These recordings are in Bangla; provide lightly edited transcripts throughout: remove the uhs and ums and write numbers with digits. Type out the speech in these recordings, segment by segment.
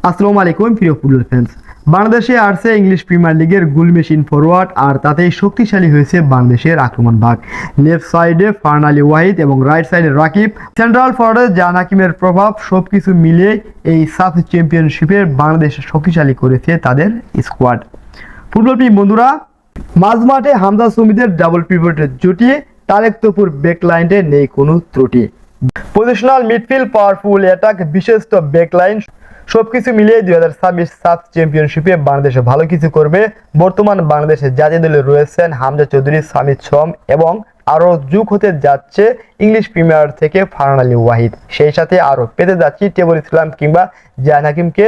আসসালামু আলাইকুম প্রিয় ফুটবল ফ্যান্স। বাংলাদেশে আসছে ইংলিশ প্রিমিয়ার লিগের গোল মেশিন ফরওয়ার্ড, আর তাতেই শক্তিশালী হয়েছে বাংলাদেশের আক্রমণ ভাগ। লেফট সাইডে ফারহান আলী ওয়াহিদ এবং রাইট সাইডে রাকিব, সেন্ট্রাল ফরওয়ার্ডে জান হাকিমের প্রভাব, সবকিছু মিলিয়ে এই সাফ চ্যাম্পিয়নশিপে বাংলাদেশ শক্তিশালী করেছে তাদের স্কোয়াড। ফুটবল প্রিয় বন্ধুরা, মাঝমাঠে হামজা সুমিদের ডাবল পিভটের জুটি, তারেক তপুর ব্যাক লাইনে নেই কোনো ত্রুটি। পজিশনাল মিডফিল্ড, পাওয়ারফুল অ্যাটাক, বিশেষত ব্যাকলাইন, সবকিছু মিলিয়ে 2026 সাফ চ্যাম্পিয়নশিপে বাংলাদেশ ভালো কিছু করবে। বর্তমান বাংলাদেশের জাতীয় দলে রয়েছেন হামজা চৌধুরী, সামিদ সোম এবং আরও যুগ হতে যাচ্ছে ইংলিশ প্রিমিয়ার থেকে ফারহান আলী ওয়াহিদ। সেই সাথে আরও পেতে যাচ্ছি টেবুল ইসলাম কিংবা জাহান হাকিমকে।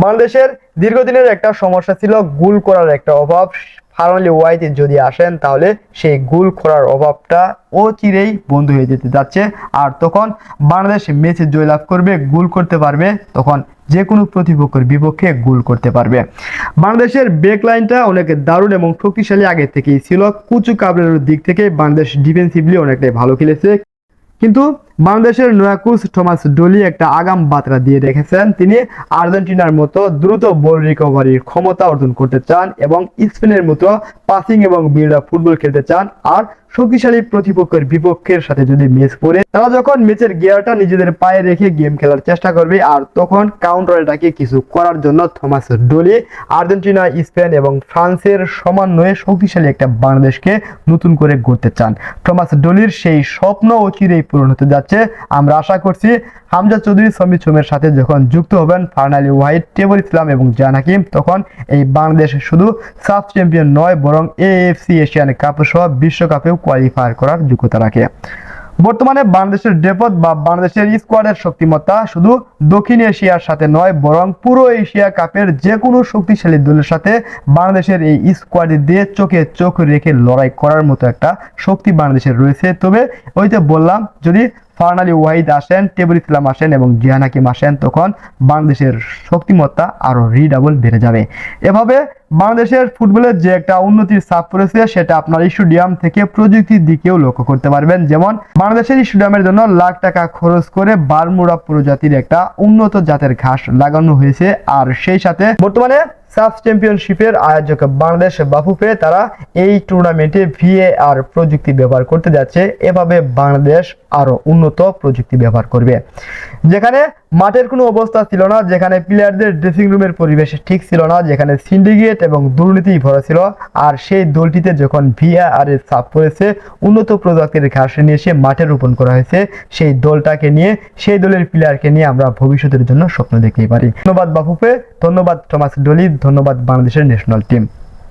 বাংলাদেশের দীর্ঘদিনের একটা সমস্যা ছিল গোল করার একটা অভাব। ফারহান আলী ওয়াহিদ যদি আসেন তাহলে সেই গোল করার অভাবটা অচিরেই বন্ধ হয়ে যেতে যাচ্ছে, আর তখন বাংলাদেশ ম্যাচে জয়লাভ করবে, গোল করতে পারবে, তখন যে কোনো প্রতিপক্ষের বিপক্ষে গোল করতে পারবে। বাংলাদেশের ব্যাক লাইনটা অনেক দারুণ এবং শক্তিশালী আগে থেকেই ছিল। কুচু কাবরের দিক থেকে বাংলাদেশ ডিফেন্সিভলি অনেকটাই ভালো খেলেছে, কিন্তু বাংলাদেশের নয়া কোচ থমাস ডলি একটা আগাম বার্তা দিয়ে রেখেছেন। তিনি আর্জেন্টিনার মতো দ্রুত বল রিকভারির ক্ষমতা অর্জন করতে চান এবং স্পেনের মতো পাসিং এবং বিল্ড আপ ফুটবল খেলতে চান। আর শক্তিশালী প্রতিপক্ষের বিপক্ষের সাথে যদি ম্যাচ পড়ে, তারা যখন ম্যাচের গিয়ারটা নিজেদের পায়ে রেখে গেম খেলার চেষ্টা করবে, আর তখন কাউন্টার অ্যাটাকে কিছু করার জন্য থমাস ডলি আর্জেন্টিনা, স্পেন এবং ফ্রান্সের সমন্বয়ে শক্তিশালী একটা বাংলাদেশকে নতুন করে গড়তে চান। থমাস ডলির সেই স্বপ্ন অচিরেই পূরণ হতে যাচ্ছে। আমরা আশা করছি হামজা চৌধুরী, সামিদ সোমের সাথে যখন যুক্ত হবেন ফারহান আলী ওয়াহিদ, টেবুল ইসলাম এবং জাহান হাকিম, তখন এই বাংলাদেশ শুধু সাফ চ্যাম্পিয়ন নয়, বরং এএফসি এশিয়ান কাপ সহ বিশ্বকাপেও কোয়ালিফাই করার যোগ্যতা রাখে। বর্তমানে বাংলাদেশের ডেপথ বা বাংলাদেশের স্কোয়াডের শক্তিমত্তা শুধু দক্ষিণ এশিয়ার সাথে নয়, বরং পুরো এশিয়া কাপের যে কোনো শক্তিশালী দলের সাথে বাংলাদেশের এই স্কোয়াডে দিয়ে চোখে চোখ রেখে লড়াই করার মতো একটা শক্তি বাংলাদেশের রয়েছে। তবে ওই যে বললাম, যদি ফারহান আলী ওয়াহিদ আসেন, টেবুল ইসলাম আসেন এবং জাহান হাকিম আসেন, তখন বাংলাদেশের শক্তিমত্তা আরো রিডাবল বেড়ে যাবে। এভাবে বাংলাদেশের ফুটবলের যে একটা উন্নতির ছাপ পড়েছে, সেটা আপনার স্টেডিয়াম থেকে প্রযুক্তির দিকেও লক্ষ্য করতে পারবেন। যেমন বাংলাদেশের স্টেডিয়ামের জন্য লাখ টাকা খরচ করে বারমুডা প্রজাতির একটা উন্নত জাতের ঘাস লাগানো হয়েছে, আর সেই সাথে বর্তমানে সাফ চ্যাম্পিয়নশিপের আয়োজক বাংলাদেশ বাফুফে, তারা এই টুর্নামেন্টে ভিএআর প্রযুক্তি ব্যবহার করতে যাচ্ছে। এভাবে বাংলাদেশ আরো উন্নত প্রযুক্তি ব্যবহার করবে। যেখানে মাঠের কোনো অবস্থা ছিল না, যেখানে প্লেয়ারদের ড্রেসিং রুমের পরিবেশ ঠিক ছিল না, যেখানে সিন্ডিকেট এবং দুর্নীতি ভরা ছিল, আর সেই দলটিতে যখন ভিএআর এর চাপ পড়েছে, উন্নত প্রযুক্তির ঘাস নিয়ে এসে মাঠে রোপণ করা হয়েছে, সেই দলটাকে নিয়ে, সেই দলের প্লেয়ারকে নিয়ে আমরা ভবিষ্যতের জন্য স্বপ্ন দেখতে পারি। ধন্যবাদ বাফুফে, ধন্যবাদ থমাস ডলি, ধন্যবাদ বাংলাদেশের ন্যাশনাল টিম।